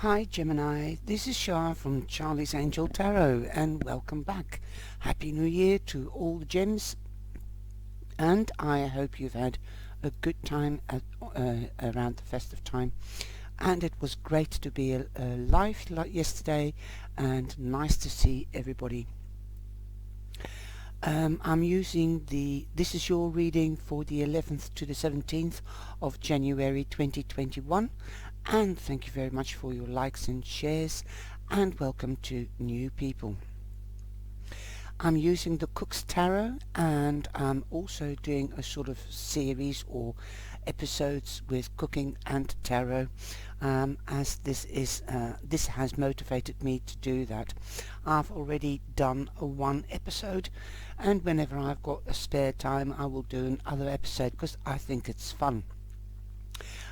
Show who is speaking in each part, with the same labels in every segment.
Speaker 1: Hi Gemini, this is Shah from Charlie's Angel Tarot and welcome back. Happy New Year to all the gems, and I hope you've had a good time around the festive time, and it was great to be live like yesterday and nice to see everybody. I'm using this is your reading for the 11th to the 17th of January 2021, and thank you very much for your likes and shares, and welcome to new people. I'm using the Cook's Tarot, and I'm also doing a sort of series or episodes with cooking and tarot, as this has motivated me to do that. I've already done one episode, and whenever I've got a spare time I will do another episode because I think it's fun.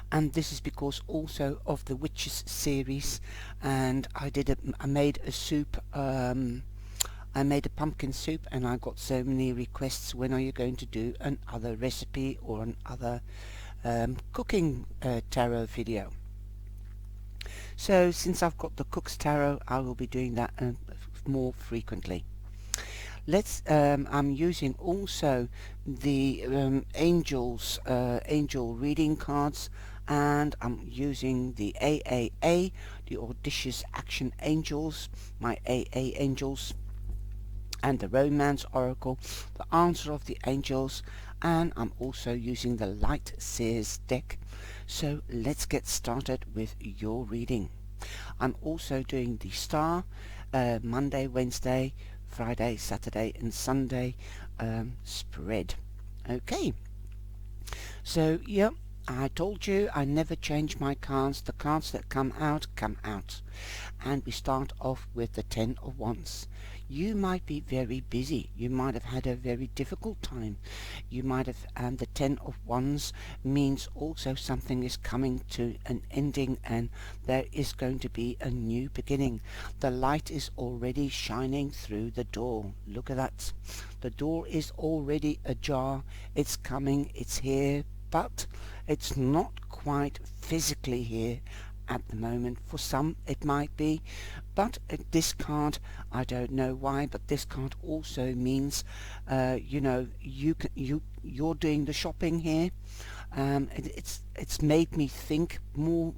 Speaker 1: And this is because also of the witches series, and I made a soup. I made a pumpkin soup, and I got so many requests. When are you going to do another recipe or another cooking tarot video? So since I've got the Cook's Tarot, I will be doing that more frequently. I'm using also the angel reading cards, and I'm using the AAA, the Audacious Action Angels, my AA angels, and the Romance Oracle, the Answer of the Angels, and I'm also using the Light Seers deck. So let's get started with your reading. I'm also doing the Star Monday, Wednesday, Friday, Saturday and Sunday spread. Okay, so yeah, I told you I never change my cards. The cards that come out, and we start off with the 10 of Wands. You might be very busy. You might have had a very difficult time. You might have, and the 10 of Wands means also something is coming to an ending, and there is going to be a new beginning. The light is already shining through the door. Look at that. The door is already ajar. It's coming. It's here, but it's not quite physically here at the moment. For some it might be, but this card, I don't know why, but this card also means you're doing the shopping here. It's made me think more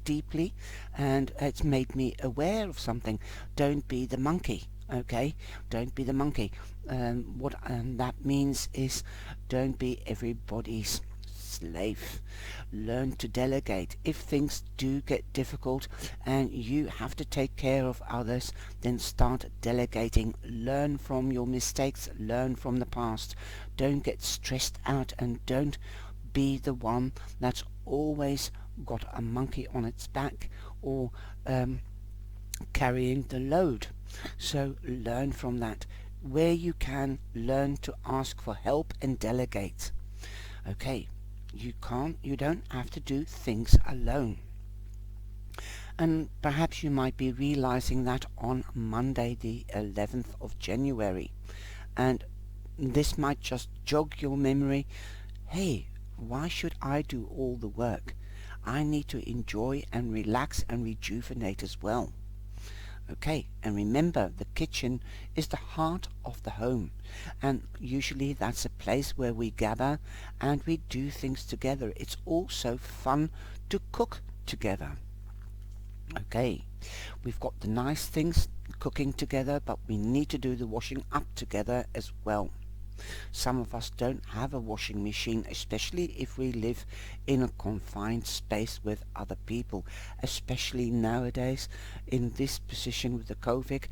Speaker 1: deeply, and it's made me aware of something. Don't be the monkey. Okay, don't be the monkey. What that means is, don't be everybody's slave. Learn to delegate. If things do get difficult and you have to take care of others, then start delegating. Learn from your mistakes, learn from the past. Don't get stressed out, and don't be the one that's always got a monkey on its back, or carrying the load. So learn from that. Where you can, learn to ask for help and delegate. Okay, you don't have to do things alone. And perhaps you might be realizing that on Monday the 11th of January, and this might just jog your memory. Hey, why should I do all the work? I need to enjoy and relax and rejuvenate as well. Okay, and remember, the kitchen is the heart of the home, and usually that's a place where we gather and we do things together. It's also fun to cook together. Okay, we've got the nice things cooking together, but we need to do the washing up together as well. Some of us don't have a washing machine, especially if we live in a confined space with other people. Especially nowadays, in this position with the COVID,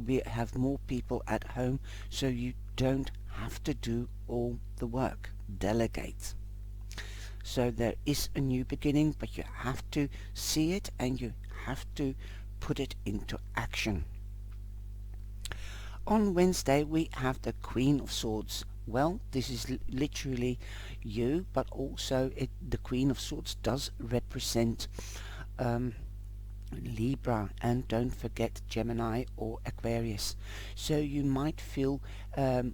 Speaker 1: we have more people at home, so you don't have to do all the work. Delegate. So there is a new beginning, but you have to see it and you have to put it into action. On Wednesday we have the Queen of Swords. Well, this is literally you, but also the Queen of Swords does represent Libra, and don't forget Gemini or Aquarius. So you might feel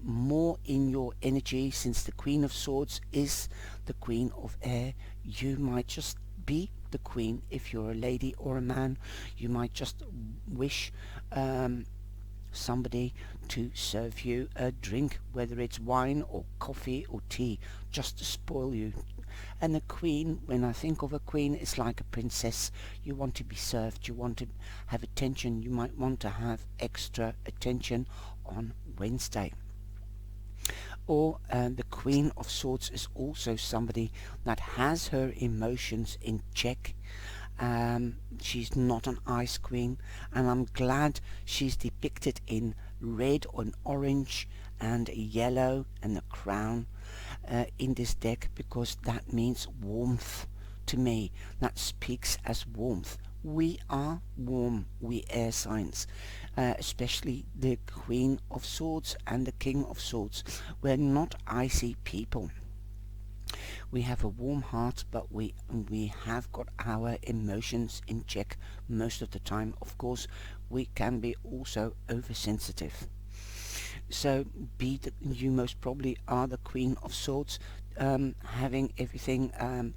Speaker 1: more in your energy, since the Queen of Swords is the Queen of Air. You might just be the Queen. If you're a lady or a man, you might just wish somebody to serve you a drink, whether it's wine or coffee or tea, just to spoil you. And the Queen, when I think of a queen, it's like a princess. You want to be served, you want to have attention, you might want to have extra attention on Wednesday. Or the Queen of Swords is also somebody that has her emotions in check. She's not an ice queen, and I'm glad she's depicted in red and orange and yellow and the crown in this deck, because that means warmth to me. That speaks as warmth. We are warm, we air signs, especially the Queen of Swords and the King of Swords. We're not icy people. We have a warm heart, but we have got our emotions in check most of the time. Of course, we can be also oversensitive. So you most probably are the Queen of Swords, having everything.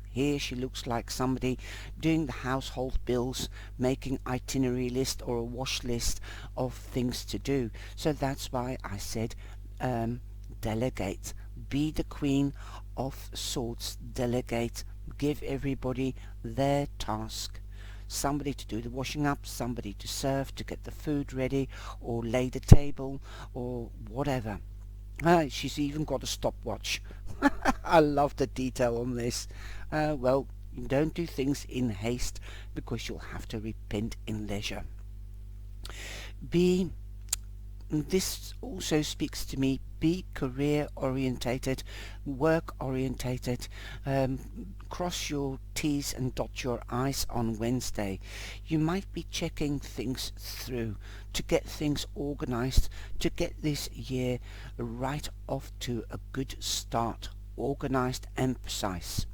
Speaker 1: Here she looks like somebody doing the household bills, making itinerary list or a wash list of things to do. So that's why I said delegate. Be the Queen of Swords. Delegate. Give everybody their task. Somebody to do the washing up, somebody to serve, to get the food ready, or lay the table, or whatever. She's even got a stopwatch. I love the detail on this. Well, don't do things in haste, because you'll have to repent in leisure. This also speaks to me. Be career orientated, work orientated. Cross your T's and dot your I's on Wednesday. You might be checking things through to get things organized, to get this year right off to a good start, organized and precise,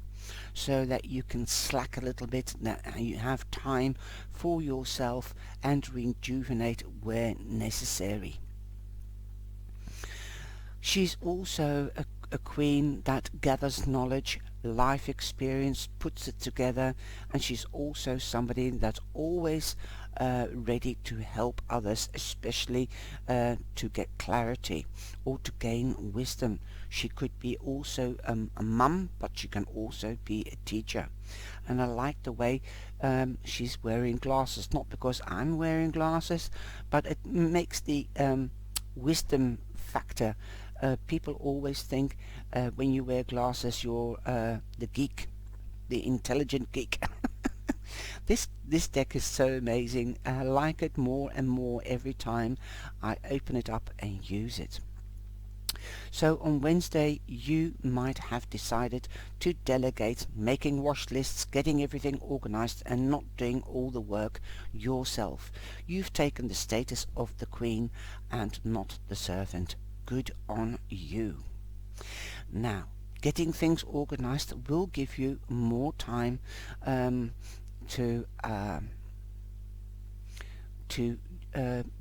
Speaker 1: so that you can slack a little bit, that you have time for yourself and rejuvenate where necessary. She's also a queen that gathers knowledge, life experience, puts it together, and she's also somebody that's always ready to help others, especially to get clarity or to gain wisdom. She could be also a mum, but she can also be a teacher. And I like the way she's wearing glasses, not because I'm wearing glasses, but it makes the wisdom factor. People always think when you wear glasses you're the geek, the intelligent geek. This deck is so amazing. I like it more and more every time I open it up and use it. So on Wednesday you might have decided to delegate, making wash lists, getting everything organized and not doing all the work yourself. You've taken the status of the queen and not the servant. Good on you. Now, getting things organized will give you more time to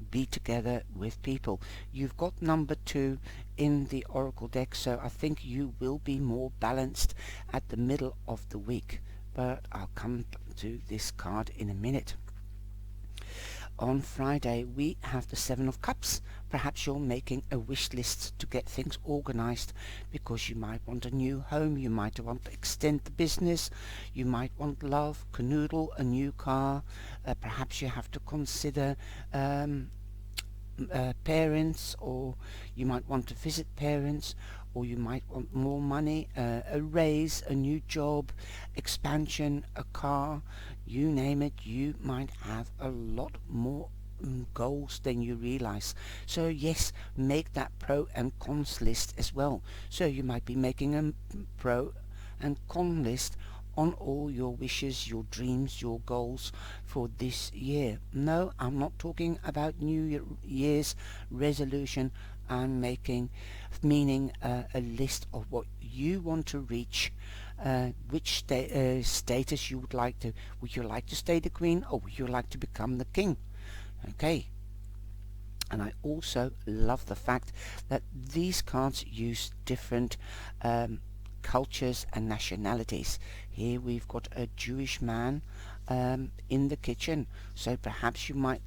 Speaker 1: be together with people. You've got number 2 in the Oracle deck, so I think you will be more balanced at the middle of the week. But I'll come to this card in a minute. On Friday we have the 7 of Cups. Perhaps you're making a wish list to get things organized, because you might want a new home, you might want to extend the business, you might want love, canoodle, a new car. Perhaps you have to consider parents, or you might want to visit parents, or you might want more money, a raise, a new job, expansion, a car, you name it. You might have a lot more goals than you realize. So yes, make that pro and cons list as well. So you might be making a pro and con list on all your wishes, your dreams, your goals for this year. No, I'm not talking about New Year's resolution. I'm meaning a list of what you want to reach, which status you would like to. Would you like to stay the queen, or would you like to become the king? Okay. And I also love the fact that these cards use different cultures and nationalities. Here we've got a Jewish man in the kitchen, so perhaps you might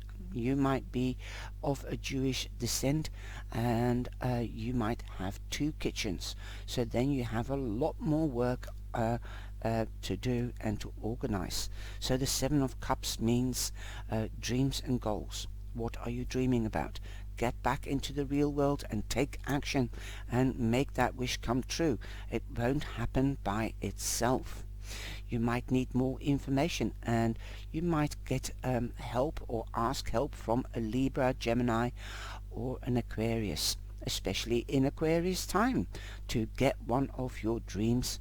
Speaker 1: be of a Jewish descent, and you might have two kitchens, so then you have a lot more work to do and to organize. So the Seven of Cups means dreams and goals. What are you dreaming about? Get back into the real world and take action and make that wish come true. It won't happen by itself. You might need more information, and you might get help or ask help from a Libra, Gemini, or an Aquarius, especially in Aquarius time, to get one of your dreams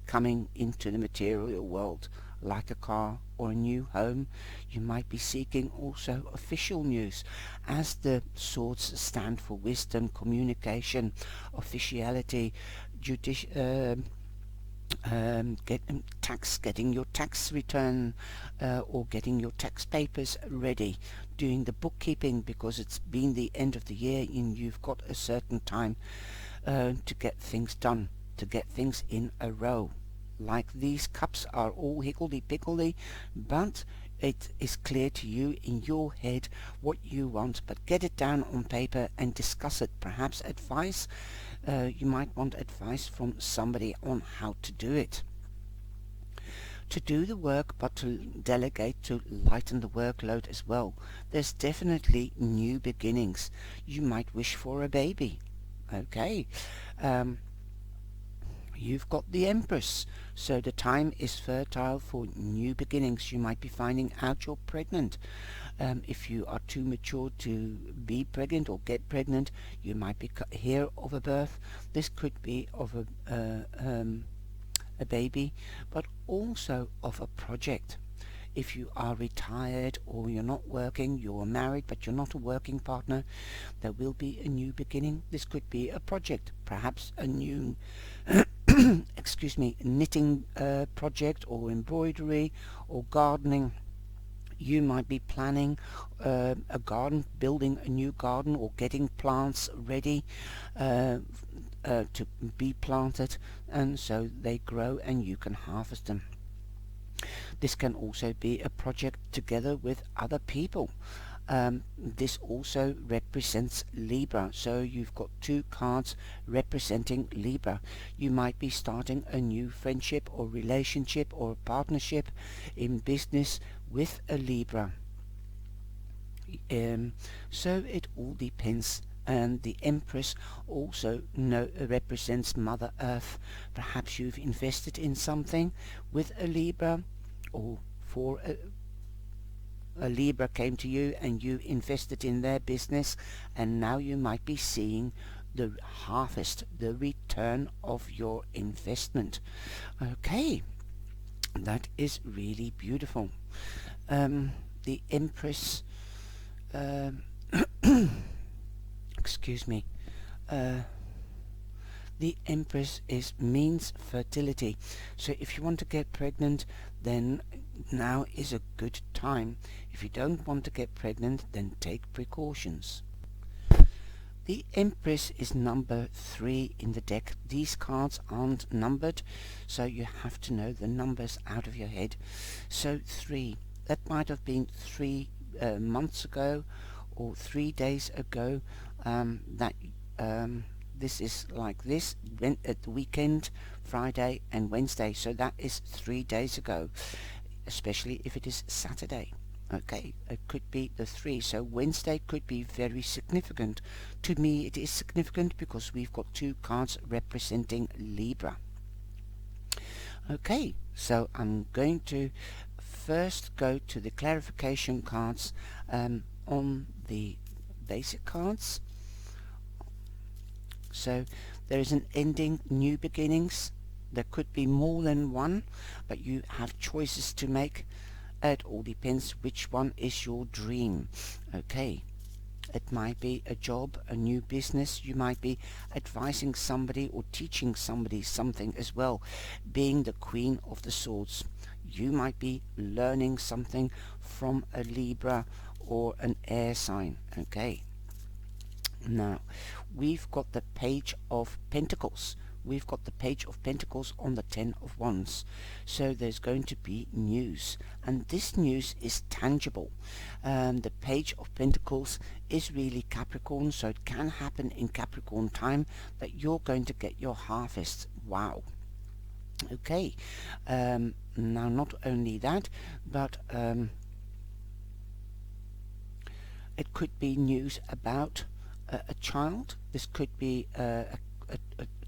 Speaker 1: coming into the material world, like a car or a new home. You might be seeking also official news, as the swords stand for wisdom, communication, officiality, getting your tax return or getting your tax papers ready, doing the bookkeeping because it's been the end of the year and you've got a certain time to get things done, to get things in a row. Like these cups are all higgledy-piggledy, but it is clear to you in your head what you want, but get it down on paper and discuss it. Perhaps advice, you might want advice from somebody on how to do it. To do the work, but to delegate, to lighten the workload as well. There's definitely new beginnings. You might wish for a baby. Okay. You've got the Empress, so the time is fertile for new beginnings. You might be finding out you're pregnant. If you are too mature to be pregnant or get pregnant, you might be hear of a birth. This could be of a baby, but also of a project. If you are retired or you're not working, you're married but you're not a working partner, there will be a new beginning. This could be a project, perhaps a new knitting project, or embroidery, or gardening. You might be planning a garden, building a new garden, or getting plants ready to be planted, and so they grow and you can harvest them. This can also be a project together with other people. This also represents Libra, so you've got two cards representing Libra. You might be starting a new friendship or relationship or partnership in business with a Libra. So it all depends. And the Empress also represents Mother Earth. Perhaps you've invested in something with a Libra, or for a Libra came to you and you invested in their business, and now you might be seeing the harvest, the return of your investment. Okay, that is really beautiful. The Empress, excuse me, the Empress means fertility. So if you want to get pregnant, then now is a good time. If you don't want to get pregnant, then take precautions. The Empress is number 3 in the deck. These cards aren't numbered, so you have to know the numbers out of your head. So 3, that might have been 3 months ago or 3 days ago. This is like this, at the weekend, Friday and Wednesday, so that is 3 days ago, especially if it is Saturday. Okay, it could be the 3, so Wednesday could be very significant. To me it is significant because we've got 2 cards representing Libra. Okay, so I'm going to first go to the clarification cards on the basic cards. So there is an ending, new beginnings. There could be more than one, but you have choices to make. It all depends which one is your dream. Okay, it might be a job, a new business. You might be advising somebody or teaching somebody something as well, being the Queen of the Swords. You might be learning something from a Libra or an air sign. Okay, now we've got the Page of Pentacles, we've got the Page of Pentacles on the Ten of Wands. So there's going to be news, and this news is tangible. The Page of Pentacles is really Capricorn, so it can happen in Capricorn time that you're going to get your harvest. Wow. Okay, now not only that, but it could be news about a child. This could be a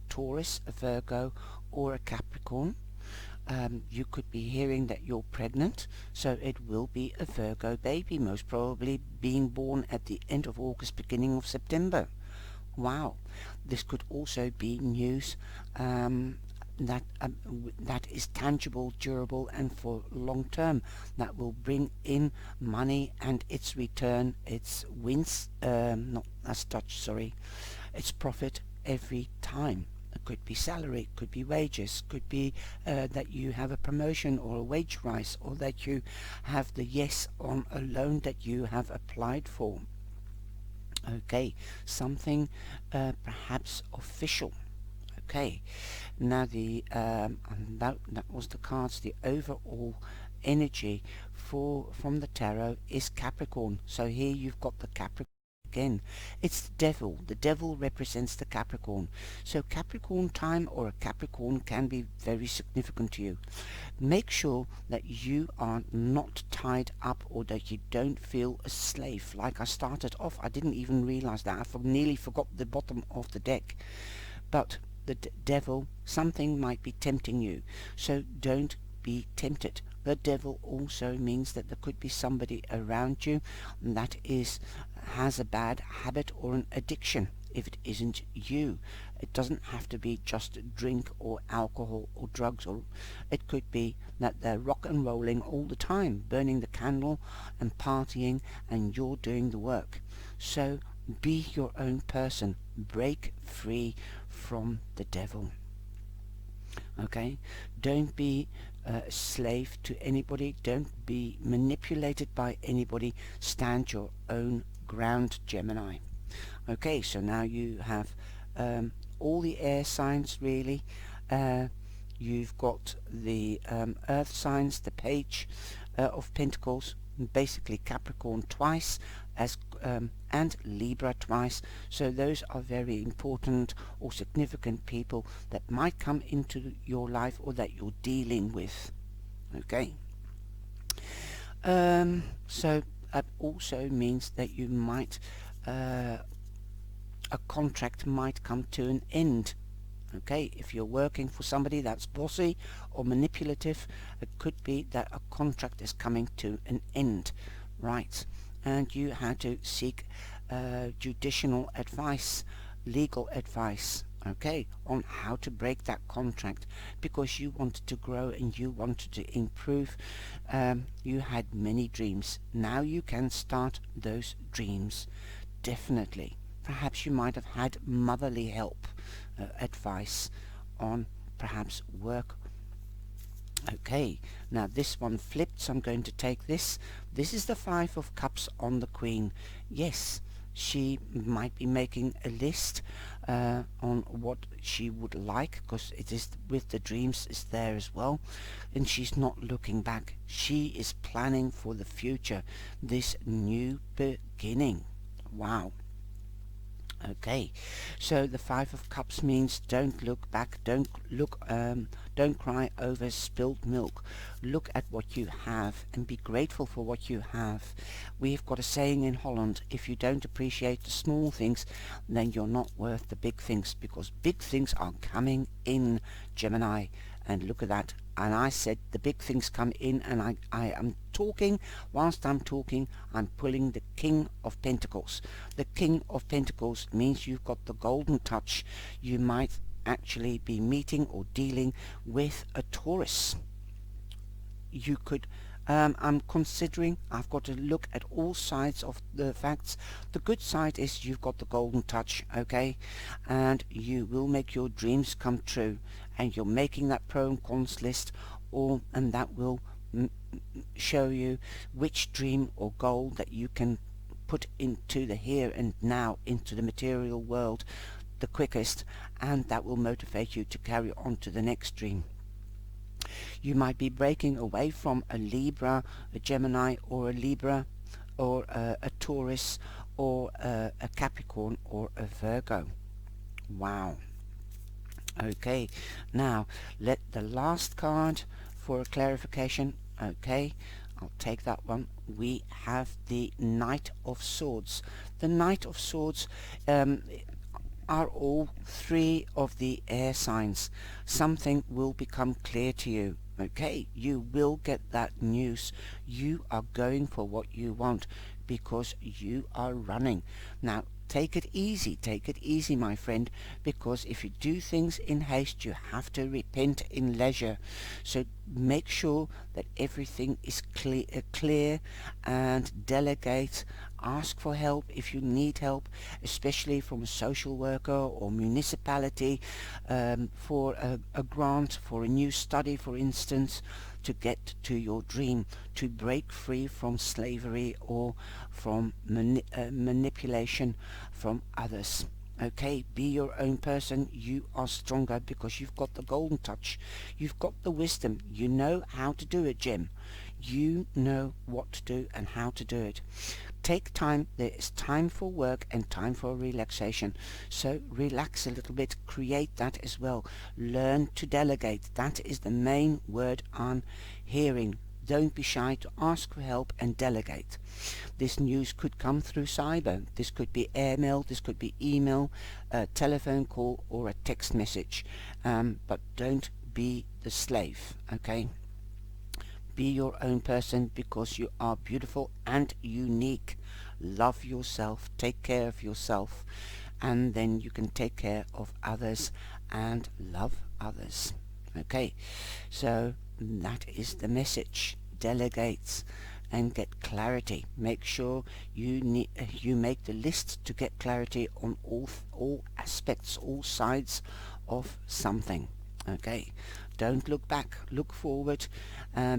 Speaker 1: Taurus, a Virgo, or a Capricorn. You could be hearing that you're pregnant, so it will be a Virgo baby, most probably being born at the end of August, beginning of September. Wow. This could also be news that is tangible, durable, and for long term, that will bring in money and its return, its wins, not that's Dutch, sorry, its profit every time. It could be salary, it could be wages, could be that you have a promotion or a wage rise, or that you have the yes on a loan that you have applied for. Okay, something perhaps official. Okay, now that was the cards. The overall energy from the tarot is Capricorn. So here you've got the Capricorn again. It's the devil. The devil represents the Capricorn. So Capricorn time or a Capricorn can be very significant to you. Make sure that you are not tied up, or that you don't feel a slave. Like I started off, I didn't even realize that. I nearly forgot the bottom of the deck. But the devil, something might be tempting you, so don't be tempted. The devil also means that there could be somebody around you that has a bad habit or an addiction. If it isn't you, it doesn't have to be just drink or alcohol or drugs, or it could be that they're rock and rolling all the time, burning the candle and partying, and you're doing the work. So be your own person. Break free from the devil. Okay, don't be a slave to anybody. Don't be manipulated by anybody. Stand your own ground, Gemini. Okay, so now you have all the air signs really. You've got the earth signs, the Page of Pentacles, basically Capricorn twice, as and Libra twice. So those are very important or significant people that might come into your life, or that you're dealing with. Okay, so that also means that you might a contract might come to an end. Okay, if you're working for somebody that's bossy or manipulative, it could be that a contract is coming to an end, right? And you had to seek judicial advice, legal advice, okay, on how to break that contract, because you wanted to grow and you wanted to improve. You had many dreams. Now you can start those dreams, definitely. Perhaps you might have had motherly help, advice on perhaps work. Okay, now this one flipped, so I'm going to take this. This is the Five of Cups on the Queen. Yes, she might be making a list on what she would like, because it is with the dreams is there as well, and she's not looking back. She is planning for the future, this new beginning. Wow. Okay, so the Five of Cups means don't look back, don't cry over spilled milk. Look at what you have and be grateful for what you have. We've got a saying in Holland: if you don't appreciate the small things, then you're not worth the big things, because big things are coming in, Gemini. And look at that. And I said the big things come in, and I am talking. Whilst I'm talking, I'm pulling the King of Pentacles. The King of Pentacles means you've got the golden touch. You might actually be meeting or dealing with a Taurus. You could I'm considering, I've got to look at all sides of the facts. The good side is you've got the golden touch, okay, and you will make your dreams come true, and you're making that pro and cons list, and that will show you which dream or goal that you can put into the here and now, into the material world. the quickest, and that will motivate you to carry on to the next dream. You might be breaking away from a Libra, a Gemini, or a Libra, or a Taurus, or a Capricorn, or a Virgo. Wow. Okay, now let the last card for a clarification. Okay, I'll take that one. We have the Knight of Swords. The Knight of Swords are all three of the air signs. Something will become clear to you. Okay, you will get that news. You are going for what you want because you are running. Now, take it easy, my friend, because if you do things in haste, you have to repent in leisure. So make sure that everything is clear, and delegate. Ask for help if you need help, especially from a social worker or municipality, for a grant for a new study, for instance, to get to your dream, to break free from slavery or from manipulation from others. Okay, be your own person. You are stronger because you've got the golden touch. You've got the wisdom. You know how to do it, Jim. You know what to do and how to do it. Take time. There is time for work and time for relaxation. So relax a little bit. Create that as well. Learn to delegate. That is the main word I'm hearing. Don't be shy to ask for help and delegate. This news could come through cyber. This could be airmail, this could be email, a telephone call, or a text message. But don't be the slave, okay? Be your own person because you are beautiful and unique. Love yourself, take care of yourself, and then you can take care of others and love others. Okay, so that is the message. Delegate and get clarity. Make sure you make the list to get clarity on all aspects, all sides of something. Okay, don't look back, look forward.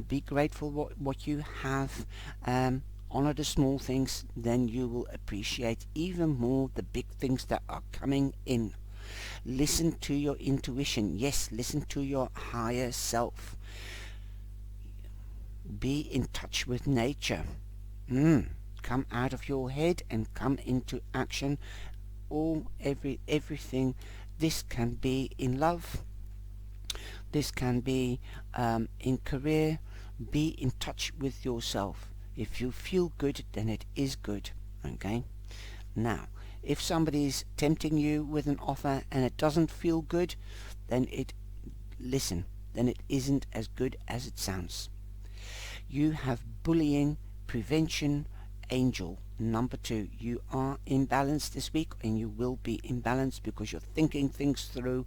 Speaker 1: Be grateful what you have. Honor the small things, then you will appreciate even more the big things that are coming in. Listen to your intuition. Yes, listen to your higher self. Be in touch with nature. Come out of your head and come into action. Everything. This can be in love. This can be in career. Be in touch with yourself. If you feel good, then it is good. Okay? Now, if somebody's tempting you with an offer and it doesn't feel good, then then it isn't as good as it sounds. You have bullying prevention angel number 2. You are in balance this week, and you will be in balance because you're thinking things through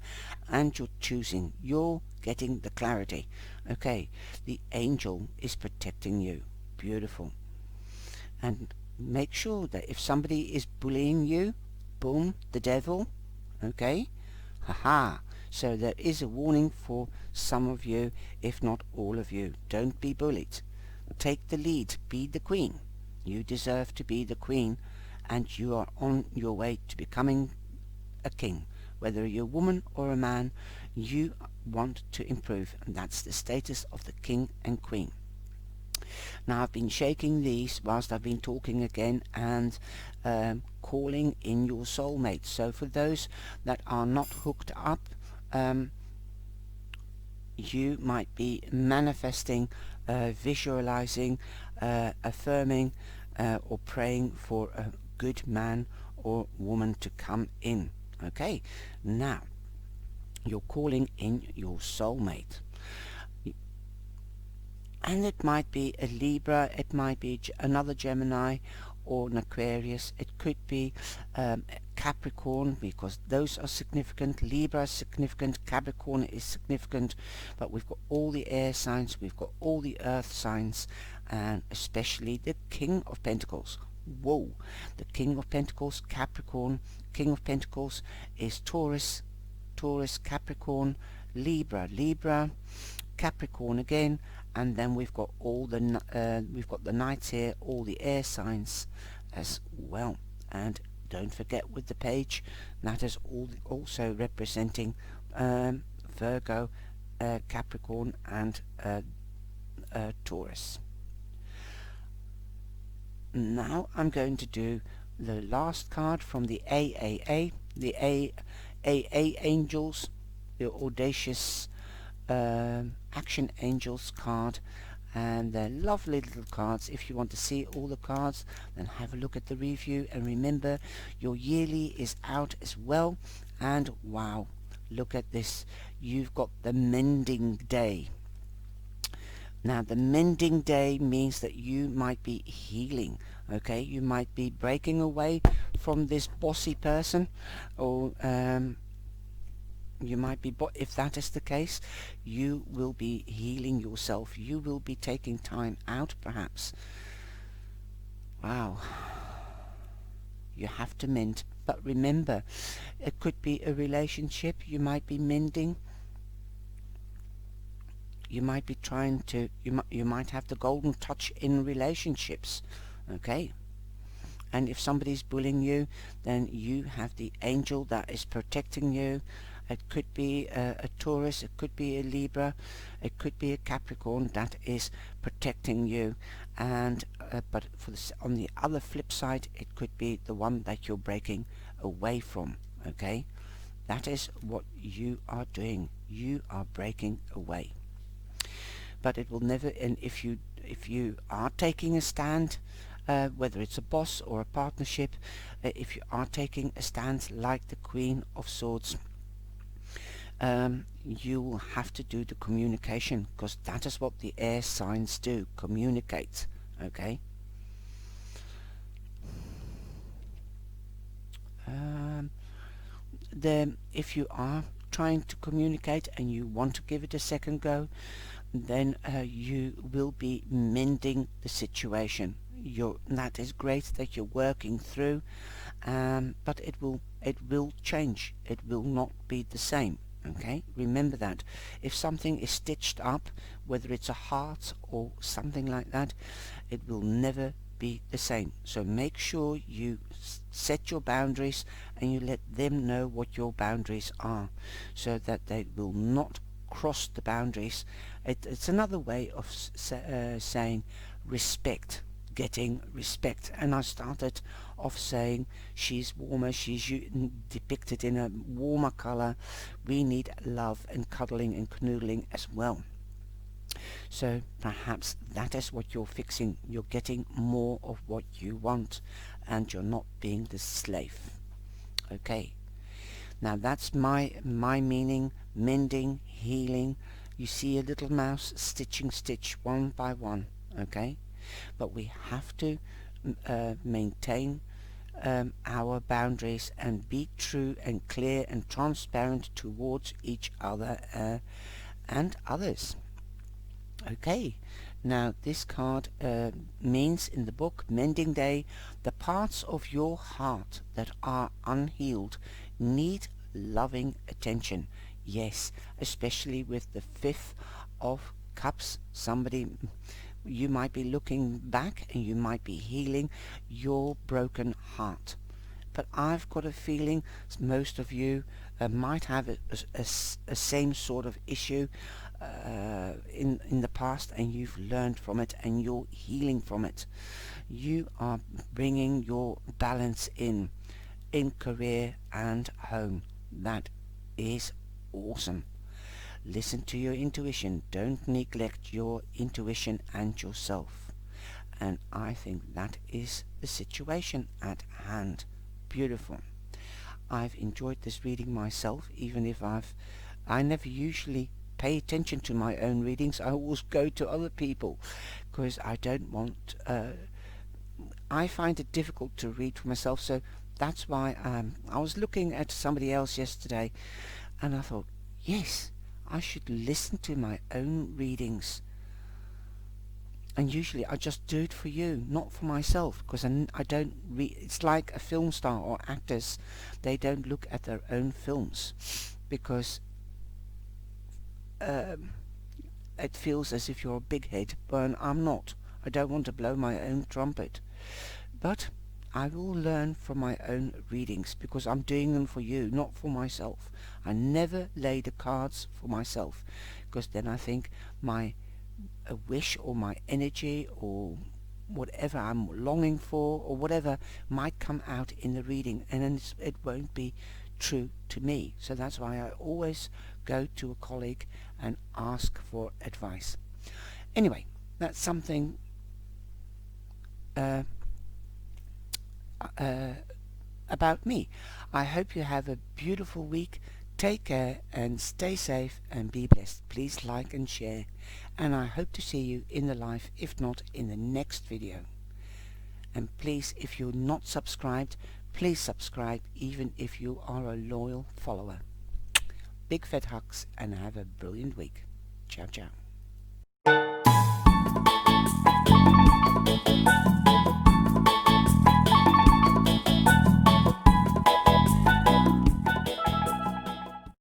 Speaker 1: and you're choosing. You're getting the clarity. Okay, the angel is protecting you. Beautiful. And make sure that if somebody is bullying you, boom, the devil. Okay, haha. So there is a warning for some of you, if not all of you. Don't be bullied. Take the lead. Be the queen. You deserve to be the queen, and you are on your way to becoming a king. Whether you're a woman or a man, you want to improve, and that's the status of the king and queen. Now, I've been shaking these whilst I've been talking again, and calling in your soulmate. So for those that are not hooked up, you might be manifesting, visualizing, affirming, or praying for a good man or woman to come in. Okay, now you're calling in your soulmate, and it might be a Libra, it might be another Gemini or an Aquarius. It could be Capricorn, because those are significant. Libra is significant, Capricorn is significant, but we've got all the air signs, we've got all the earth signs, and especially the King of Pentacles. Whoa, the King of Pentacles, Capricorn. King of Pentacles is Taurus, Capricorn, Libra, Capricorn again, and then we've got all the knights here, all the air signs as well. And don't forget with the page, that is also representing Virgo, Capricorn and Taurus. Now I'm going to do the last card from the AAA, the AAA Angels, the Audacious Action Angels card, and they're lovely little cards. If you want to see all the cards, then have a look at the review, and remember your yearly is out as well. And wow, look at this, you've got the Mending Day. Now the Mending Day means that you might be healing, okay? You might be breaking away from this bossy person, or you might be, if that is the case, you will be healing yourself. You will be taking time out, perhaps. Wow. You have to mend. But remember, it could be a relationship you might be mending. You might be trying to, you might have the golden touch in relationships, okay? And if somebody's bullying you, then you have the angel that is protecting you. It could be a Taurus, it could be a Libra, it could be a Capricorn that is protecting you. And but on the other flip side, it could be the one that you're breaking away from, okay? That is what you are doing. You are breaking away. But it will never, and if you are taking a stand, whether it's a boss or a partnership, if you are taking a stand like the Queen of Swords, you will have to do the communication, because that is what the air signs do, communicate, okay? If you are trying to communicate and you want to give it a second go, then you will be mending the situation. That is great that you're working through, but it will change. It will not be the same. Okay, remember that. If something is stitched up, whether it's a heart or something like that, it will never be the same. So make sure you set your boundaries and you let them know what your boundaries are, so that they will not cross the boundaries. It's another way of saying respect, getting respect. And I started off saying she's warmer, she's depicted in a warmer color. We need love and cuddling and canoodling as well. So perhaps that is what you're fixing. You're getting more of what you want, and you're not being the slave. Okay, now that's my meaning. Mending, healing. You see a little mouse stitching stitch one by one, okay? But we have to maintain our boundaries and be true and clear and transparent towards each other and others. Okay, now this card means in the book Mending Day, the parts of your heart that are unhealed need loving attention. Yes, especially with the Fifth of Cups. Somebody, you might be looking back and you might be healing your broken heart. But I've got a feeling most of you might have a same sort of issue in the past, and you've learned from it and you're healing from it. You are bringing your balance in career and home. That is awesome. Listen to your intuition. Don't neglect your intuition and yourself. And I think that is the situation at hand. Beautiful. I've enjoyed this reading myself, even if I never usually pay attention to my own readings. I always go to other people because I don't want I find it difficult to read for myself. So that's why I was looking at somebody else yesterday, and I thought, yes, I should listen to my own readings. And usually I just do it for you, not for myself, because I don't read. It's like a film star or actors. They don't look at their own films because it feels as if you're a big head, but I'm not. I don't want to blow my own trumpet. But I will learn from my own readings because I'm doing them for you, not for myself. I never lay the cards for myself because then I think my a wish or my energy or whatever I'm longing for or whatever might come out in the reading, and then it won't be true to me. So that's why I always go to a colleague and ask for advice. Anyway, that's something uh, about me. I hope you have a beautiful week. Take care and stay safe and be blessed. Please like and share, and I hope to see you in the live, if not in the next video. And please, if you're not subscribed, please subscribe even if you are a loyal follower. Big fat hugs and have a brilliant week. Ciao ciao.